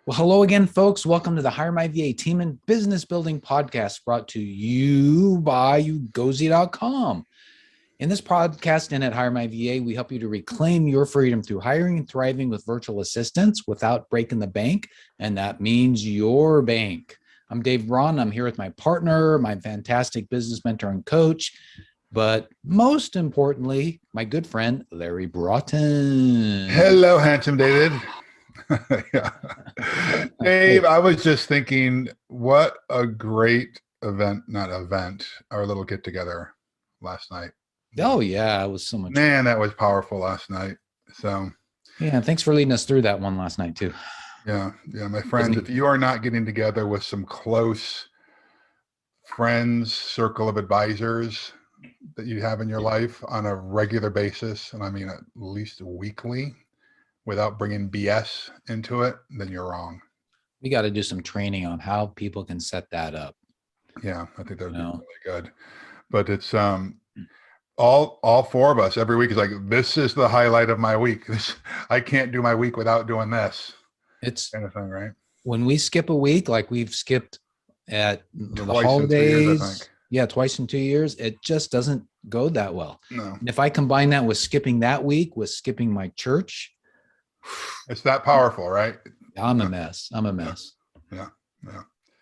Well, hello again, folks. Welcome to the HireMyVA Team and Business Building Podcast, brought to you by ugozi.com. In this podcast and at HireMyVA, we help you to reclaim your freedom through hiring and thriving with virtual assistants without breaking the bank, and that means your bank. I'm Dave Braun. I'm here with my partner, my fantastic business mentor and coach, but most importantly, my good friend, Larry Broughton. Hello, handsome David. Yeah. Dave, I was just thinking, what a great our little get together last night. Oh, yeah, it was so much fun. That was powerful last night. So, yeah, thanks for leading us through that one last night, too. Yeah, my friends, if you are not getting together with some close friends, circle of advisors that you have in your life on a regular basis, and I mean at least weekly, without bringing BS into it, then you're wrong. We got to do some training on how people can set that up. Yeah, I think that would be really good. But it's all four of us every week is like, this is the highlight of my week. I can't do my week without doing this. It's kind of thing, right? When we skip a week, like we've skipped at the holidays, twice in 2 years, it just doesn't go that well. No. And if I combine that with skipping that week, with skipping my church, it's that powerful, right? I'm a mess. Yeah.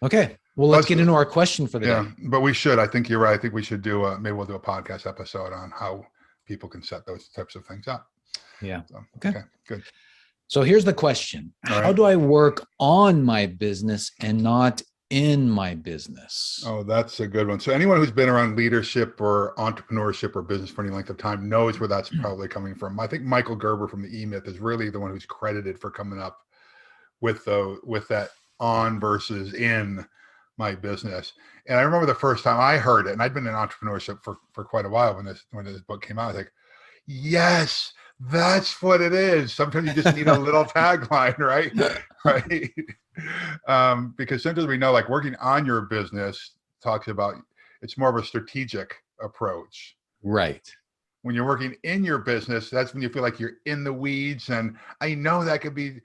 Okay. Well, let's get into our question for the day. But we should. I think you're right. I think we should do maybe we'll do a podcast episode on how people can set those types of things up. Yeah. So, okay. Good. So here's the question. How do I work on my business and not in my business? Oh, that's a good one. So anyone who's been around leadership or entrepreneurship or business for any length of time knows where that's probably coming from. I think Michael Gerber from the E-Myth is really the one who's credited for coming up with that on versus in my business. And I remember the first time I heard it, and I'd been in entrepreneurship for quite a while when this book came out. I was like, yes, that's what it is. Sometimes you just need a little tagline, right? Right. Because sometimes we know, like, working on your business talks about, it's more of a strategic approach. Right. When you're working in your business, that's when you feel like you're in the weeds. And I know that could be,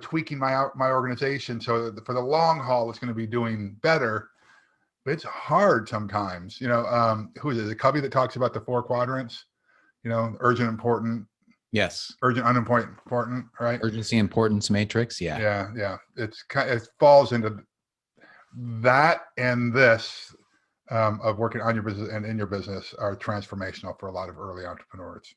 tweaking my organization so that for the long haul, it's going to be doing better. But it's hard sometimes. Who is it? The Covey that talks about the 4 quadrants, urgent, important. Yes. Urgent, unimportant, important, right? Urgency, importance matrix. Yeah. Yeah. It falls into that, and this of working on your business and in your business are transformational for a lot of early entrepreneurs.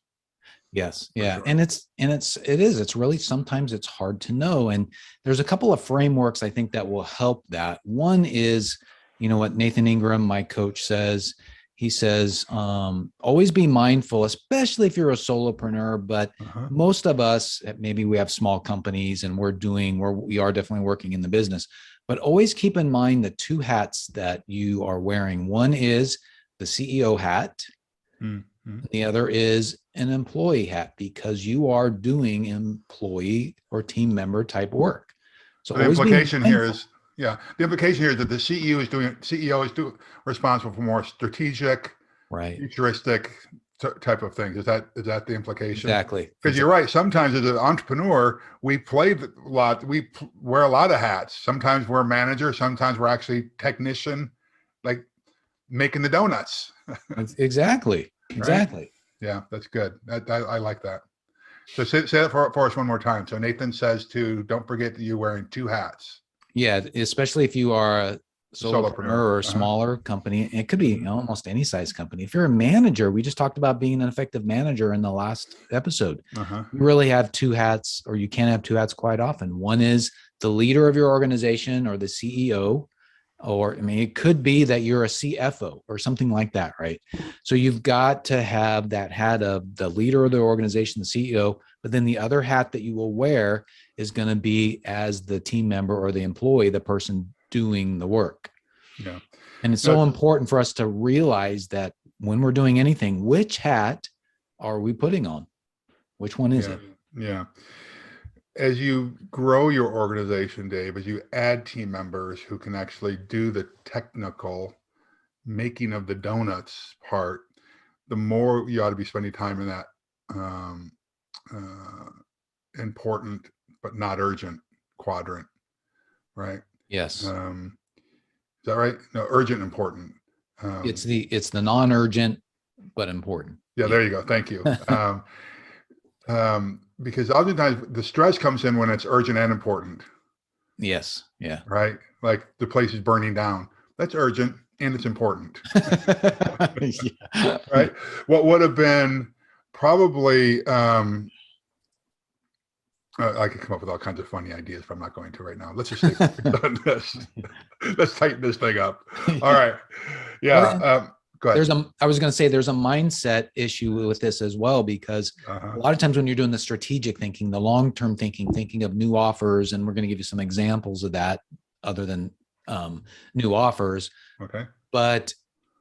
Yes. Yeah. Sure. And it's really, sometimes it's hard to know. And there's a couple of frameworks I think that will help that. One is, what Nathan Ingram, my coach, says. He says, always be mindful, especially if you're a solopreneur, but most of us, maybe we have small companies and we are definitely working in the business, but always keep in mind the 2 hats that you are wearing. One is the CEO hat. The other is an employee hat, because you are doing employee or team member type work. So the implication here is, the implication here is that the CEO is responsible for more strategic, right, futuristic type of things. Is that the implication? Exactly. Because you're right. Sometimes as an entrepreneur, we play a lot. We wear a lot of hats. Sometimes we're a manager. Sometimes we're actually technician, like making the donuts. Exactly. Right? Yeah, that's good. I like that. So say that for us one more time. So Nathan says don't forget that you're wearing 2 hats. Yeah, especially if you are a solopreneur or a smaller company. It could be almost any size company. If you're a manager, we just talked about being an effective manager in the last episode. You really have 2 hats, or you can have 2 hats quite often. One is the leader of your organization or the CEO, or it could be that you're a CFO or something like that, right? So you've got to have that hat of the leader of the organization, the CEO, but then the other hat that you will wear is going to be as the team member or the employee, the person doing the work. Yeah. And it's so important for us to realize that when we're doing anything, which hat are we putting on? Which one is it? Yeah. As you grow your organization, Dave, as you add team members who can actually do the technical making of the donuts part, the more you ought to be spending time in that important but not urgent quadrant. right? Yes. Is that right? No, urgent, important. It's the non-urgent, but important. Yeah, there you go. Thank you. Because oftentimes the stress comes in when it's urgent and important, Yes. Yeah. right? Like the place is burning down. That's urgent and it's important, Yeah. right? What would have been probably, I could come up with all kinds of funny ideas, but I'm not going to right now. Let's just stay focused on this. Let's tighten this thing up. All right. Yeah. Go ahead. I was going to say there's a mindset issue with this as well, because a lot of times when you're doing the strategic thinking, the long-term thinking of new offers, and we're going to give you some examples of that other than new offers. Okay. But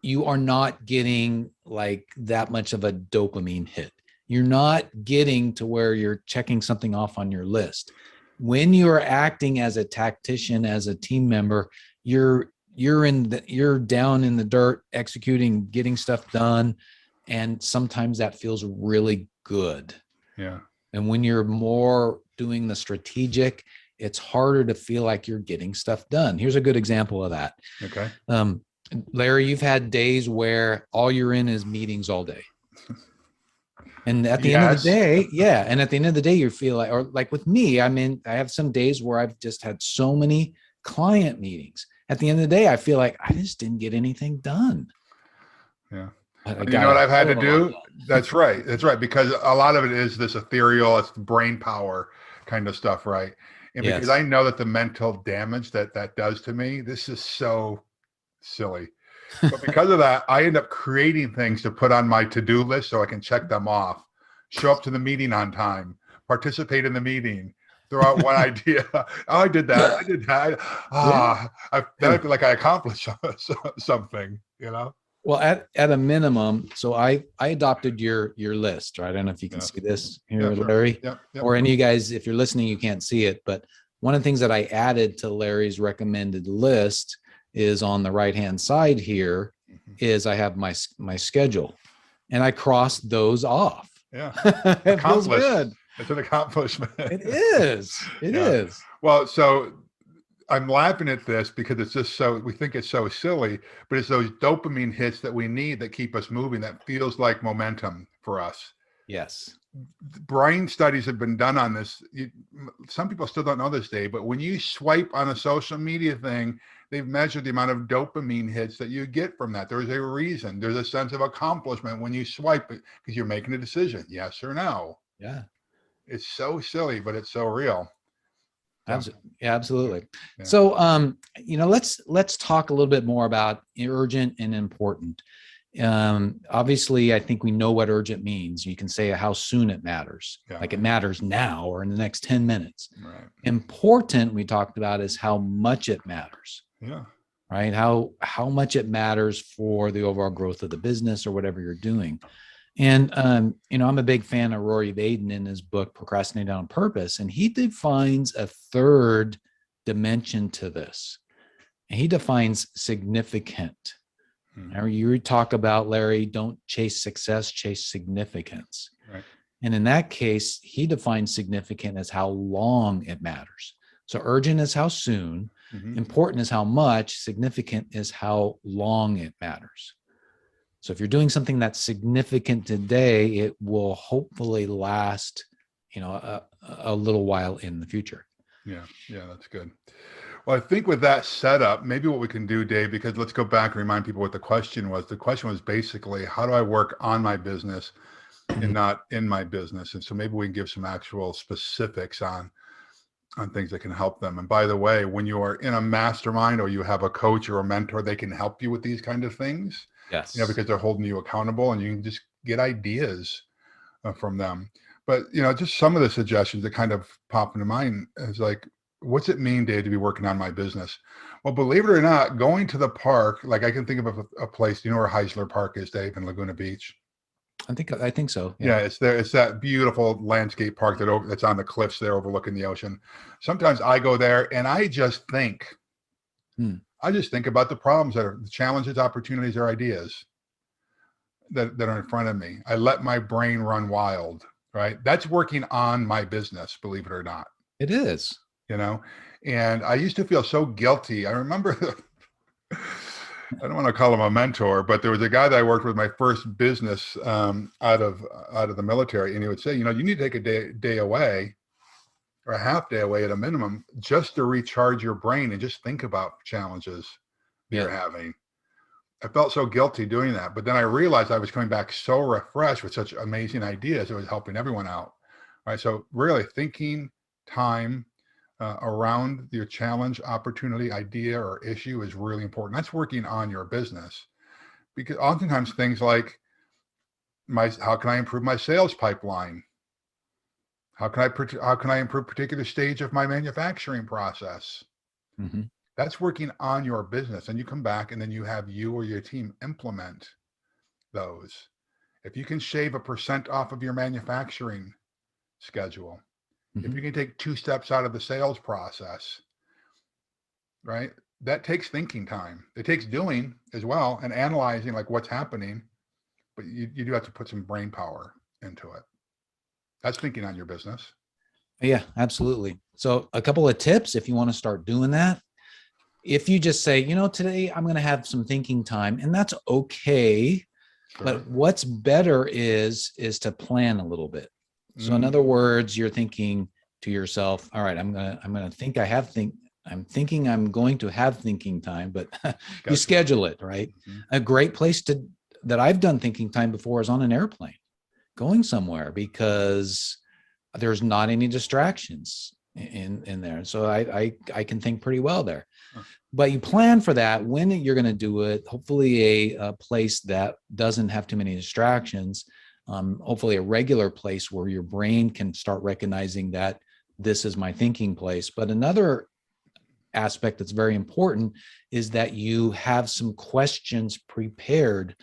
you are not getting like that much of a dopamine hit. You're not getting to where you're checking something off on your list. When you're acting as a tactician, as a team member, you're down in the dirt, executing, getting stuff done. And sometimes that feels really good. Yeah. And when you're more doing the strategic, it's harder to feel like you're getting stuff done. Here's a good example of that. Okay. Larry, you've had days where all you're in is meetings all day. And at the end of the day, yeah. And at the end of the day, you feel like, or like with me, I mean, I have some days where I've just had so many client meetings. At the end of the day, I feel like I just didn't get anything done. Yeah. You know what I've had to do? That's right. That's right. Because a lot of it is this ethereal, it's brain power kind of stuff, right? And because I know that the mental damage that does to me, this is so silly. But because of that, I end up creating things to put on my to-do list so I can check them off, show up to the meeting on time, participate in the meeting, throw out one idea. Oh, I did that. I did that. I feel like I accomplished something, you know? Well, at a minimum, so I adopted your list, right? I don't know if you can see this here, sure. Larry, Yep. Or any of you guys, if you're listening, you can't see it. But one of the things that I added to Larry's recommended list is on the right-hand side here is I have my schedule, and I crossed those off. Yeah. It feels good. It's an accomplishment. It is. It is. Well, so I'm laughing at this because it's just we think it's so silly, but it's those dopamine hits that we need that keep us moving, that feels like momentum for us. Yes. Brain studies have been done on this. Some people still don't know this, Dave, but when you swipe on a social media thing, they've measured the amount of dopamine hits that you get from that. There's a reason. There's a sense of accomplishment when you swipe it because you're making a decision, yes or no. Yeah. It's so silly, but it's so real. Absolutely. Yeah. So, let's talk a little bit more about urgent and important. Obviously, I think we know what urgent means. You can say how soon it matters, like it matters now or in the next 10 minutes. Right. Important, we talked about, is how much it matters. Yeah. Right. How much it matters for the overall growth of the business or whatever you're doing. And, I'm a big fan of Rory Vaden in his book, Procrastinate On Purpose, and he defines a third dimension to this. And he defines significant. Now, you talk about, Larry, don't chase success, chase significance. Right. And in that case, he defines significant as how long it matters. So urgent is how soon, important is how much, significant is how long it matters. So if you're doing something that's significant today, it will hopefully last, a little while in the future. Yeah, that's good. Well, I think with that setup, maybe what we can do, Dave, because let's go back and remind people what the question was. The question was basically, how do I work on my business and not in my business? And so maybe we can give some actual specifics on things that can help them. And by the way, when you are in a mastermind or you have a coach or a mentor, they can help you with these kind of things. Yes. Because they're holding you accountable and you can just get ideas from them. But, just some of the suggestions that kind of pop into mind is like, what's it mean, Dave, to be working on my business? Well, believe it or not, going to the park, like I can think of a place, where Heisler Park is, Dave, in Laguna Beach? I think so. Yeah, it's there. It's that beautiful landscape park that's on the cliffs there overlooking the ocean. Sometimes I go there and I just think, I just think about the problems that are the challenges, opportunities, or ideas that are in front of me. I let my brain run wild, right? That's working on my business, believe it or not. It is. And I used to feel so guilty. I remember, I don't want to call him a mentor, but there was a guy that I worked with my first business out of the military, and he would say, you need to take a day away, or a half day away at a minimum, just to recharge your brain and just think about challenges that you're having. I felt so guilty doing that, but then I realized I was coming back so refreshed with such amazing ideas. It was helping everyone out, right? So really thinking time around your challenge, opportunity, idea, or issue is really important. That's working on your business, because oftentimes things like how can I improve my sales pipeline? How can I improve a particular stage of my manufacturing process? Mm-hmm. That's working on your business, and you come back and then you have you or your team implement those. If you can shave 1% off of your manufacturing schedule, if you can take 2 steps out of the sales process, right? That takes thinking time. It takes doing as well and analyzing like what's happening, but you do have to put some brain power into it. That's thinking on your business. Yeah, absolutely. So a couple of tips if you want to start doing that. If you just say, today I'm going to have some thinking time, and that's okay. Sure. But what's better is to plan a little bit. So in other words, you're thinking to yourself, all right, I'm going to thinking I'm going to have thinking time, but you schedule it, right? Mm-hmm. A great place that I've done thinking time before is on an airplane going somewhere, because there's not any distractions in there. So I can think pretty well there. But you plan for that when you're going to do it, hopefully a place that doesn't have too many distractions, hopefully a regular place where your brain can start recognizing that this is my thinking place. But another aspect that's very important is that you have some questions prepared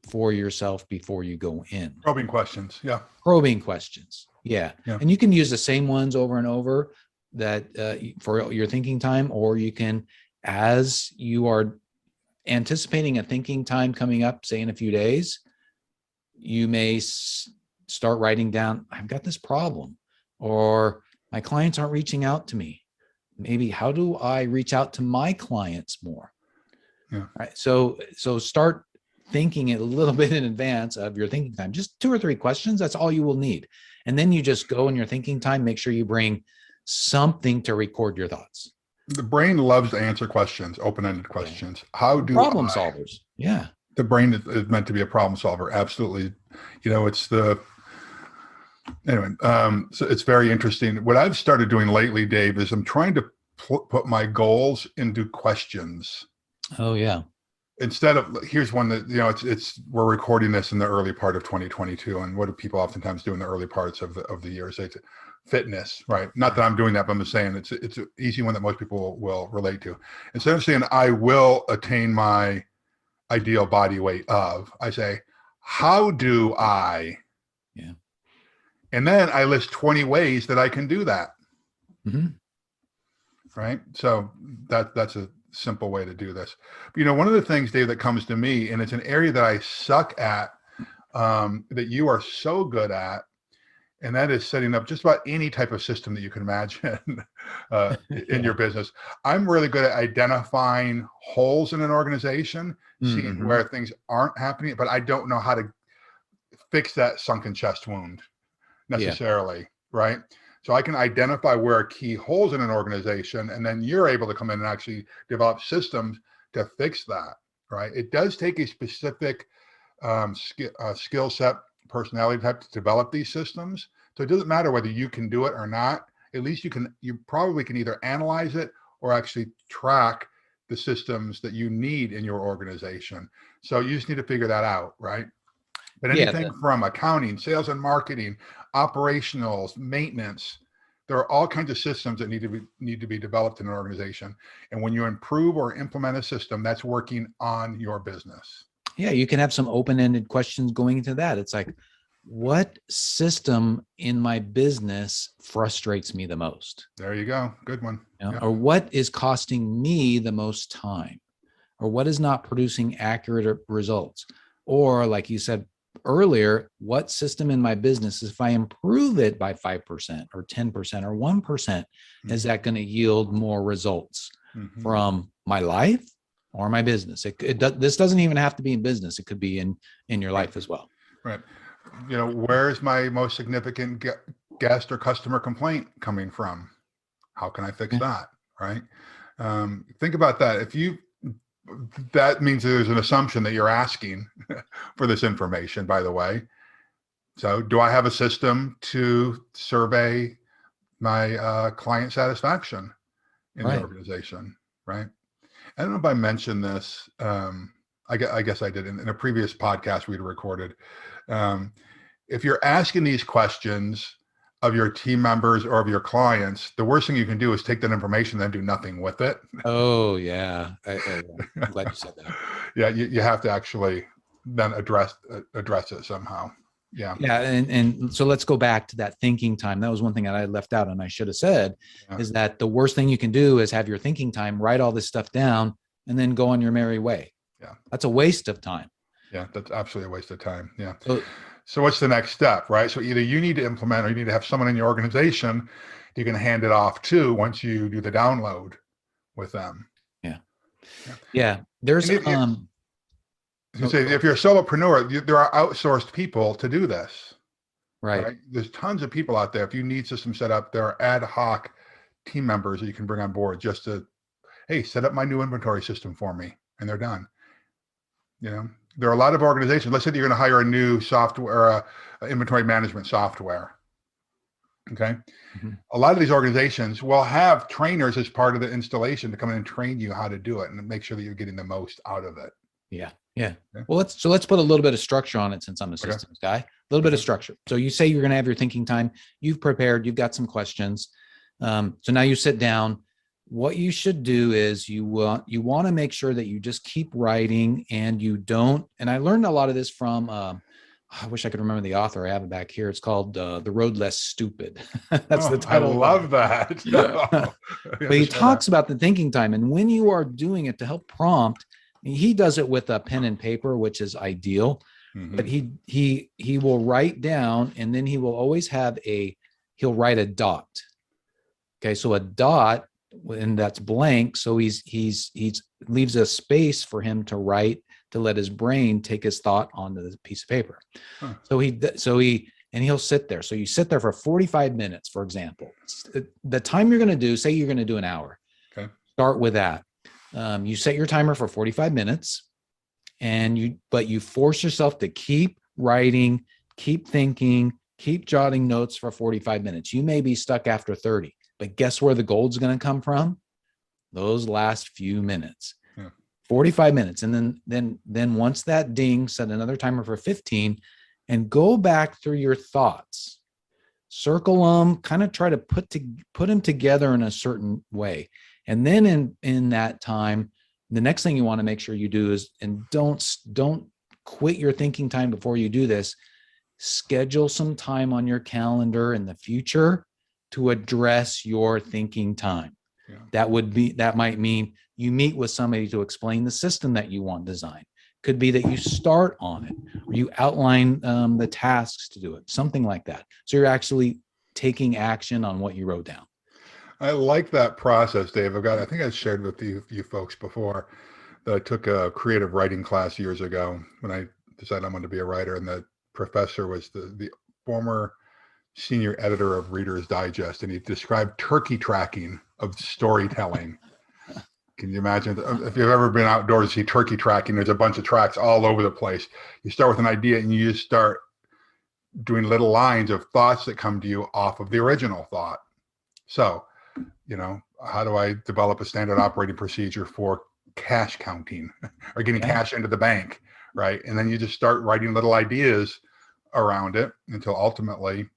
for yourself before you go in. Probing questions. Yeah. Probing questions. Yeah. And you can use the same ones over and over that for your thinking time, or you can, as you are anticipating a thinking time coming up, say in a few days, you may start writing down, I've got this problem, or my clients aren't reaching out to me. Maybe how do I reach out to my clients more? Yeah. Right. So start thinking it a little bit in advance of your thinking time, just 2 or 3 questions. That's all you will need. And then you just go in your thinking time, make sure you bring something to record your thoughts. The brain loves to answer questions, open-ended questions. Yeah. How do problem solvers? Yeah. The brain is meant to be a problem solver. Absolutely. So it's very interesting. What I've started doing lately, Dave, is I'm trying to put my goals into questions. Oh yeah. Instead of, here's one that, we're recording this in the early part of 2022. And what do people oftentimes do in the early parts of the year? Say fitness, right? Not that I'm doing that, but I'm just saying it's an easy one that most people will relate to. Instead of saying, I will attain my ideal body weight of, I say, how do I? Yeah. And then I list 20 ways that I can do that. Mm-hmm. Right. So that's a simple way to do this. But, one of the things, Dave, that comes to me, and it's an area that I suck at, that you are so good at, and that is setting up just about any type of system that you can imagine in your business. I'm really good at identifying holes in an organization, seeing where things aren't happening, but I don't know how to fix that sunken chest wound necessarily, right? So I can identify where are key holes in an organization, and then you're able to come in and actually develop systems to fix that, right? It does take a specific skill set, personality type to develop these systems. So it doesn't matter whether you can do it or not. At least you probably can either analyze it or actually track the systems that you need in your organization. So you just need to figure that out, right? But anything from accounting, sales and marketing, operationals, maintenance, there are all kinds of systems that need to be developed in an organization. And when you improve or implement a system, that's working on your business. Yeah, you can have some open-ended questions going into that. It's like, what system in my business frustrates me the most? There you go. Good one. Or what is costing me the most time? Or what is not producing accurate results? Or like you said earlier, what system in my business, if I improve it by 5% or 10% or 1%, is that going to yield more results from my life or my business? This doesn't even have to be in business. It could be in your life as well. Right. Where's my most significant guest or customer complaint coming from? How can I fix that? Right. Think about that. That means there's an assumption that you're asking for this information, by the way. So do I have a system to survey my client satisfaction in the organization? Right. I don't know if I mentioned this. I guess I did in a previous podcast we'd recorded. If you're asking these questions of your team members or of your clients, the worst thing you can do is take that information and then do nothing with it. Oh yeah, I'm glad you said that. Yeah, you have to actually then address it somehow. Yeah. Yeah, and so let's go back to that thinking time. That was one thing that I left out, and I should have said is that the worst thing you can do is have your thinking time, write all this stuff down, and then go on your merry way. Yeah, that's a waste of time. Yeah, that's absolutely a waste of time. Yeah. So what's the next step, right? So either you need to implement or you need to have someone in your organization you can hand it off to once you do the download with them. Yeah. There's if you're a solopreneur, there are outsourced people to do this. Right. There's tons of people out there. If you need systems set up, there are ad hoc team members that you can bring on board just to, hey, set up my new inventory system for me, and they're done. There are a lot of organizations. Let's say that you're going to hire a new software, inventory management software. Okay. A lot of these organizations will have trainers as part of the installation to come in and train you how to do it and make sure that you're getting the most out of it. Yeah. Well, let's put a little bit of structure on it, since I'm a systems guy. A little bit of structure. So you say you're going to have your thinking time. You've prepared. You've got some questions. So now you sit down. What you should do is you want to make sure that you just keep writing, and you don't. And I learned a lot of this from. I wish I could remember the author. I have it back here. It's called The Road Less Stupid. That's the title. I love that. But he talks about the thinking time, and when you are doing it to help prompt, he does it with a pen and paper, which is ideal. But he will write down, and then he will always have he'll write a dot. Okay, so a dot, and that's blank. So he's leaves a space for him to write, to let his brain take his thought onto the piece of paper. So he'll sit there. So you sit there for 45 minutes, for example. The time you're going to do, say you're going to do an hour. Okay. Start with that. You set your timer for 45 minutes, but you force yourself to keep writing, keep thinking, keep jotting notes for 45 minutes. You may be stuck after 30, but guess where the gold's going to come from? Those last few minutes. 45 minutes. And then once that dings, set another timer for 15 and go back through your thoughts. Circle them, kind of try to put them together in a certain way. And then in that time, the next thing you want to make sure you do is, and don't quit your thinking time before you do this, schedule some time on your calendar in the future to address your thinking time. That might mean you meet with somebody to explain the system that you want designed. Could be that you start on it, or you outline the tasks to do it, something like that. So you're actually taking action on what you wrote down. I like that process, Dave. I think I shared with you folks before that I took a creative writing class years ago when I decided I wanted to be a writer, and the professor was the former senior editor of Reader's Digest, and he described turkey tracking of storytelling. Can you imagine if you've ever been outdoors to see turkey tracking? There's a bunch of tracks all over the place. You start with an idea and you just start doing little lines of thoughts that come to you off of the original thought. So, how do I develop a standard operating procedure for cash counting or getting cash into the bank, right? And then you just start writing little ideas around it until ultimately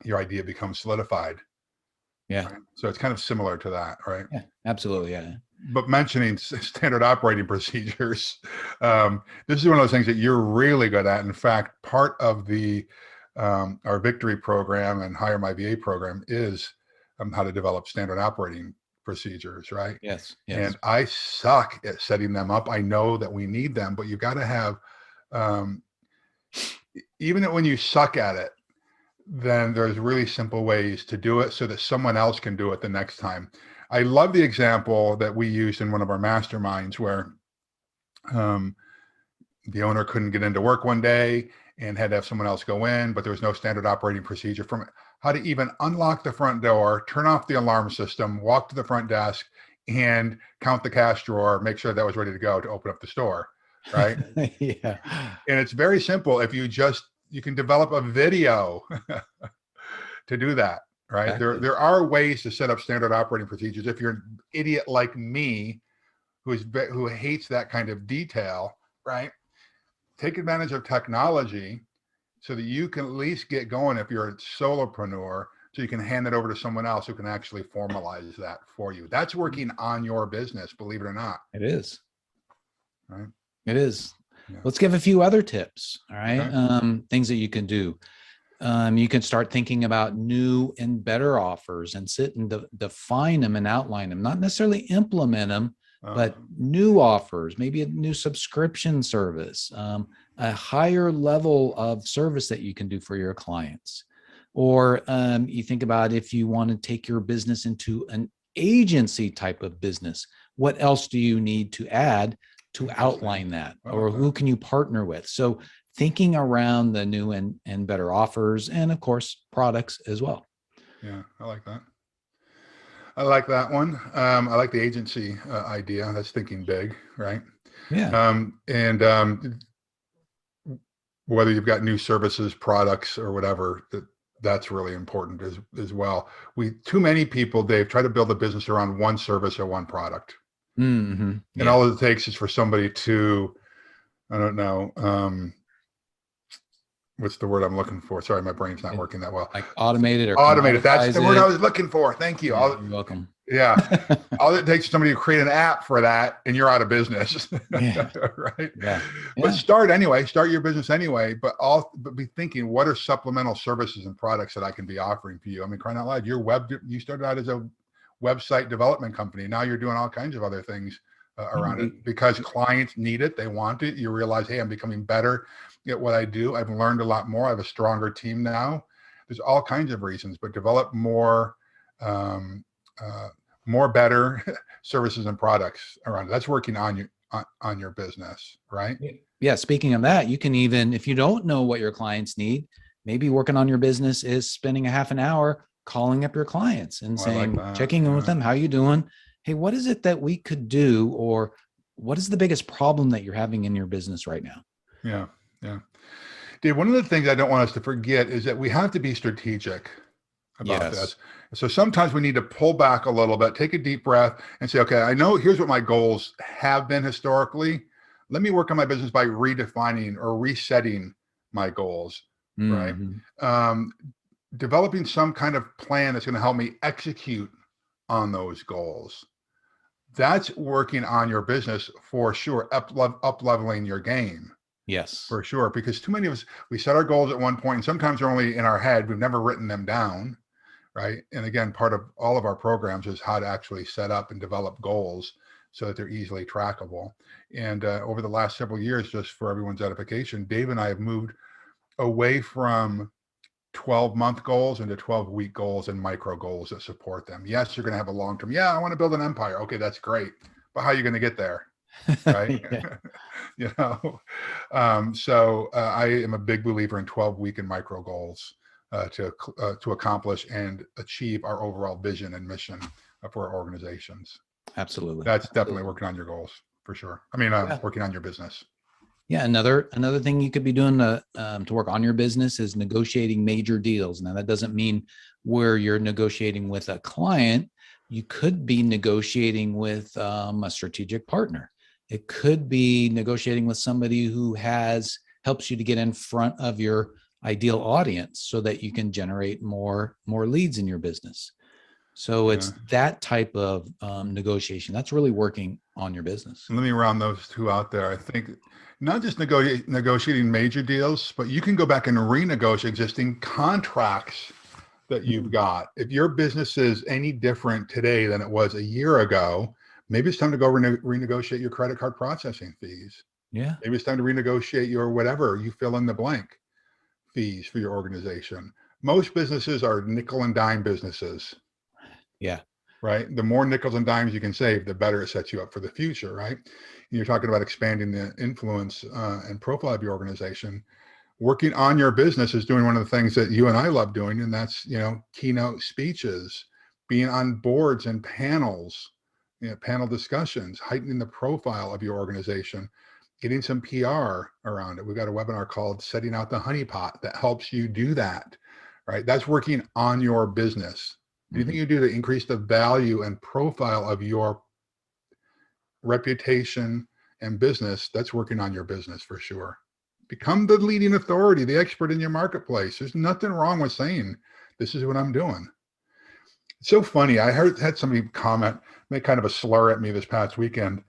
your idea becomes solidified. Yeah. Right? So it's kind of similar to that, right? Yeah, absolutely. Yeah. But mentioning standard operating procedures, this is one of those things that you're really good at. In fact, part of our Victory program and HireMyVA program is how to develop standard operating procedures, right? Yes. And I suck at setting them up. I know that we need them, but you've got to have even when you suck at it, then there's really simple ways to do it so that someone else can do it the next time. I love the example that we used in one of our masterminds where the owner couldn't get into work one day and had to have someone else go in, but there was no standard operating procedure from how to even unlock the front door, turn off the alarm system, walk to the front desk, and count the cash drawer, make sure that was ready to go to open up the store, right? Yeah. And it's very simple. If you can develop a video to do that, right? Exactly. There are ways to set up standard operating procedures. If you're an idiot like me, who hates that kind of detail, right? Take advantage of technology so that you can at least get going if you're a solopreneur, so you can hand it over to someone else who can actually formalize that for you. That's working on your business, believe it or not. It is. Right? It is. Yeah. Let's give a few other tips. All right. Okay. Things that you can do. You can start thinking about new and better offers and sit and define them and outline them, not necessarily implement them, but new offers, maybe a new subscription service, a higher level of service that you can do for your clients. Or you think about if you want to take your business into an agency type of business, what else do you need to add to outline that? Or who can you partner with? So thinking around the new and better offers, and of course, products as well. Yeah, I like that. I like that one. I like the agency idea. That's thinking big, right? Yeah. And whether you've got new services, products, or whatever, that's really important as well. Too many people, Dave, try to build a business around one service or one product. Mm-hmm. Yeah. And all it takes is for somebody to, I don't know, what's the word I'm looking for? Sorry, my brain's not working that well. Like automated or automated. That's the word I was looking for. Thank you. Yeah, you're welcome. Yeah. All it takes is somebody to create an app for that and you're out of business. Yeah. Right. Yeah. But start your business anyway, but be thinking, what are supplemental services and products that I can be offering for you? I mean, crying out loud, you started out as a website development company. Now you're doing all kinds of other things around it because clients need it. They want it. You realize, hey, I'm becoming better at what I do. I've learned a lot more. I have a stronger team now. There's all kinds of reasons, but develop more better services and products around it. That's working on your business, right? Yeah. Speaking of that, you can even, if you don't know what your clients need, maybe working on your business is spending a half an hour calling up your clients and saying, checking in with them. How you doing? Hey, what is it that we could do? Or what is the biggest problem that you're having in your business right now? Yeah. Yeah. Dave, one of the things I don't want us to forget is that we have to be strategic about this. So sometimes we need to pull back a little bit, take a deep breath and say, okay, I know here's what my goals have been historically. Let me work on my business by redefining or resetting my goals, right? Developing some kind of plan that's going to help me execute on those goals. That's working on your business for sure, up-leveling your game. Yes. For sure, because too many of us, we set our goals at one point and sometimes they're only in our head. We've never written them down, right? And again, part of all of our programs is how to actually set up and develop goals so that they're easily trackable. And over the last several years, just for everyone's edification, Dave and I have moved away from 12-month goals into 12-week goals and micro goals that support them. Yes, you're going to have a long-term. Yeah, I want to build an empire. Okay, that's great. But how are you going to get there? Right. So I am a big believer in 12-week and micro goals to accomplish and achieve our overall vision and mission for our organizations. Absolutely. That's definitely working on your goals for sure. I mean, working on your business. Yeah. Another thing you could be doing to work on your business is negotiating major deals. Now that doesn't mean where you're negotiating with a client. You could be negotiating with a strategic partner. It could be negotiating with somebody who helps you to get in front of your ideal audience so that you can generate more leads in your business. So it's that type of negotiation that's really working on your business. Let me round those two out there. I think not just negotiating major deals, but you can go back and renegotiate existing contracts that you've got. If your business is any different today than it was a year ago, maybe it's time to go renegotiate your credit card processing fees. Yeah. Maybe it's time to renegotiate your whatever, you fill in the blank, fees for your organization. Most businesses are nickel and dime businesses. Yeah. Right? The more nickels and dimes you can save, the better it sets you up for the future, right? And you're talking about expanding the influence and profile of your organization. Working on your business is doing one of the things that you and I love doing, and that's, keynote speeches, being on boards and panels, panel discussions, heightening the profile of your organization, getting some PR around it. We've got a webinar called Setting Out the Honeypot that helps you do that, right? That's working on your business. Anything you do to increase the value and profile of your reputation and business, that's working on your business for sure. Become the leading authority, the expert in your marketplace. There's nothing wrong with saying, this is what I'm doing. It's so funny. I had somebody make kind of a slur at me this past weekend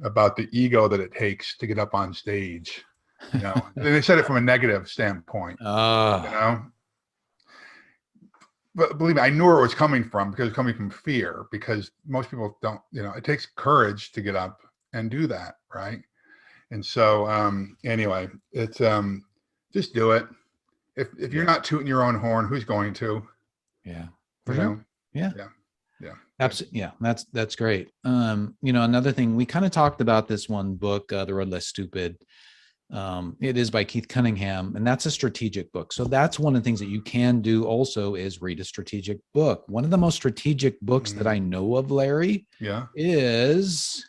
about the ego that it takes to get up on stage. And they said it from a negative standpoint. But believe me, I knew where it was coming from, because it's coming from fear, because most people don't, it takes courage to get up and do that. Right. And so, anyway, it's, just do it. If you're not tooting your own horn, who's going to? Yeah. For sure. Yeah. Yeah. Absolutely. Yeah. That's great. Another thing, we kind of talked about this one book, The Road Less Stupid. It is by Keith Cunningham, and that's a strategic book. So that's one of the things that you can do also, is read a strategic book. One of the most strategic books that I know of, Larry, is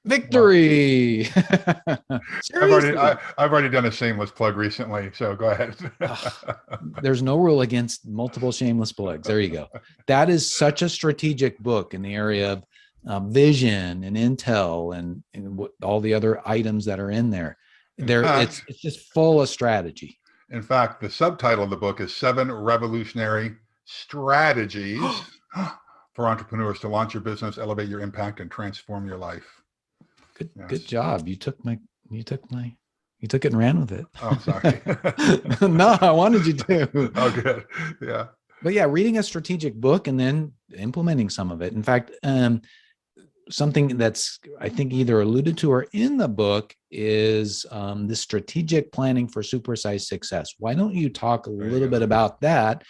Victory. I've already done a shameless plug recently, so go ahead. There's no rule against multiple shameless plugs. There you go. That is such a strategic book in the area of vision and intel and all the other items that are in there. It's just full of strategy. In fact, the subtitle of the book is 7 Revolutionary Strategies for Entrepreneurs to Launch Your Business, Elevate Your Impact, and Transform Your Life. Good job. You took it and ran with it. Oh, sorry. No, I wanted you to. Oh, good. Yeah. But yeah, reading a strategic book and then implementing some of it. In fact, something that's, I think, either alluded to or in the book is the strategic planning for supersized success. Why don't you talk a little bit about that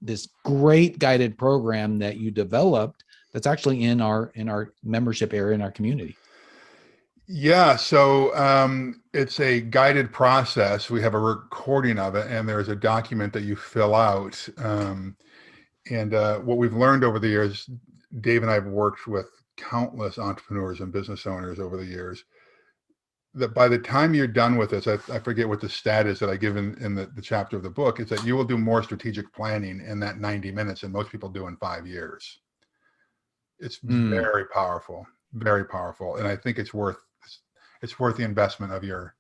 this great guided program that you developed that's actually in our membership area in our community? Yeah, so it's a guided process. We have a recording of it, and there's a document that you fill out. And what we've learned over the years, Dave and I have worked with countless entrepreneurs and business owners over the years, that by the time you're done with this, I forget what the stat is that I give in the chapter of the book, is that you will do more strategic planning in that 90 minutes than most people do in 5 years. It's very powerful, very powerful. And I think it's worth the investment of your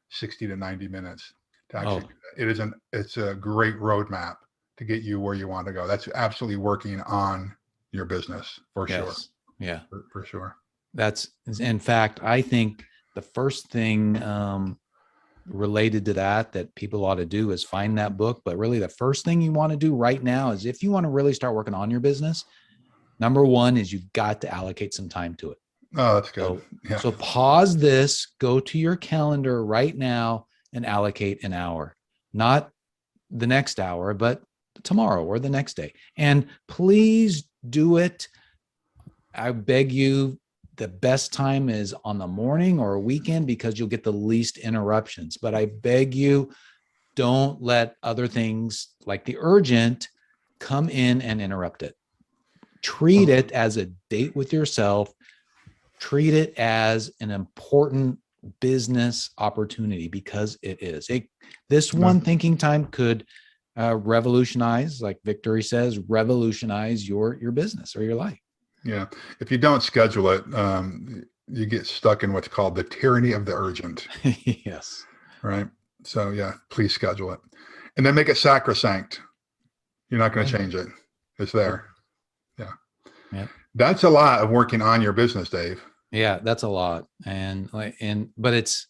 60 to 90 minutes to actually do that. It's a great roadmap to get you where you want to go. That's absolutely working on your business for sure. Yeah, for sure. That's, in fact, I think the first thing related to that people ought to do is find that book. But really the first thing you want to do right now is, if you want to really start working on your business, number one is you've got to allocate some time to it. Oh, that's good. So pause this, go to your calendar right now and allocate an hour, not the next hour, but tomorrow or the next day. And please do it. I beg you, the best time is on the morning or a weekend, because you'll get the least interruptions. But I beg you, don't let other things like the urgent come in and interrupt it. Treat it as a date with yourself. Treat it as an important business opportunity, because it is. This one thinking time could revolutionize, like Victory says, revolutionize your business or your life. Yeah. If you don't schedule it, you get stuck in what's called the tyranny of the urgent. Yes. Right. So yeah, please schedule it, and then make it sacrosanct. You're not going to change it. It's there. Yeah. That's a lot of working on your business, Dave. Yeah, that's a lot. But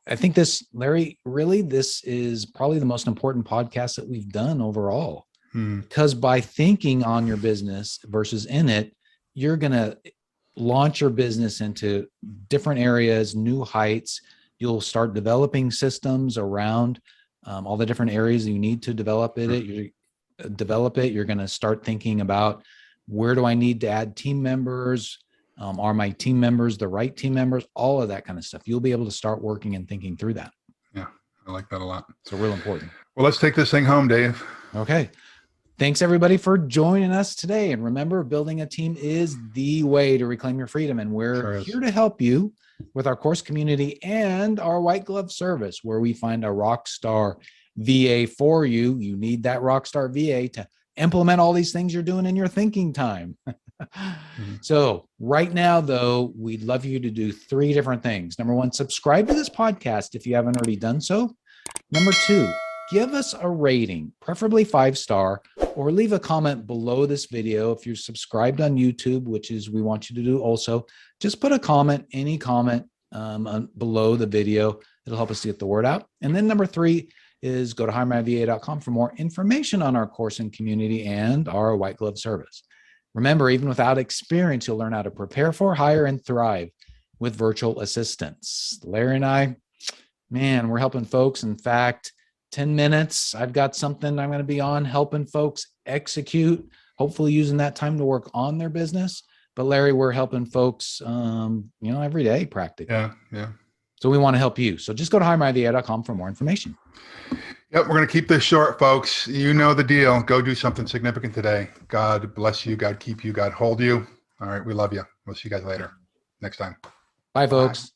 I think this, Larry, really, this is probably the most important podcast that we've done overall, because by thinking on your business versus in it, you're going to launch your business into different areas, new heights. You'll start developing systems around all the different areas you need to develop it. You're going to start thinking about, where do I need to add team members? Are my team members the right team members? All of that kind of stuff. You'll be able to start working and thinking through that. Yeah, I like that a lot. So real important. Well, let's take this thing home, Dave. Okay. Thanks everybody for joining us today. And remember, building a team is the way to reclaim your freedom. And we're here to help you with our course community and our white glove service, where we find a rock star VA for you. You need that rock star VA to implement all these things you're doing in your thinking time. So right now, though, we'd love you to do 3 different things. Number 1, subscribe to this podcast if you haven't already done so. Number 2, give us a rating, preferably 5-star, or leave a comment below this video. If you're subscribed on YouTube, which is we want you to do also, just put a comment, any comment below the video. It'll help us to get the word out. And then number 3 is go to HireMyVA.com for more information on our course and community and our white glove service. Remember, even without experience, you'll learn how to prepare for, hire, and thrive with virtual assistants. Larry and I, man, we're helping folks. In fact, 10 minutes, I've got something I'm going to be on helping folks execute, hopefully using that time to work on their business. But Larry, we're helping folks, every day practically. Yeah. So we want to help you. So just go to HireMyVA.com for more information. Yep, we're going to keep this short, folks. You know the deal. Go do something significant today. God bless you. God keep you. God hold you. All right, we love you. We'll see you guys later. Next time. Bye, folks. Bye.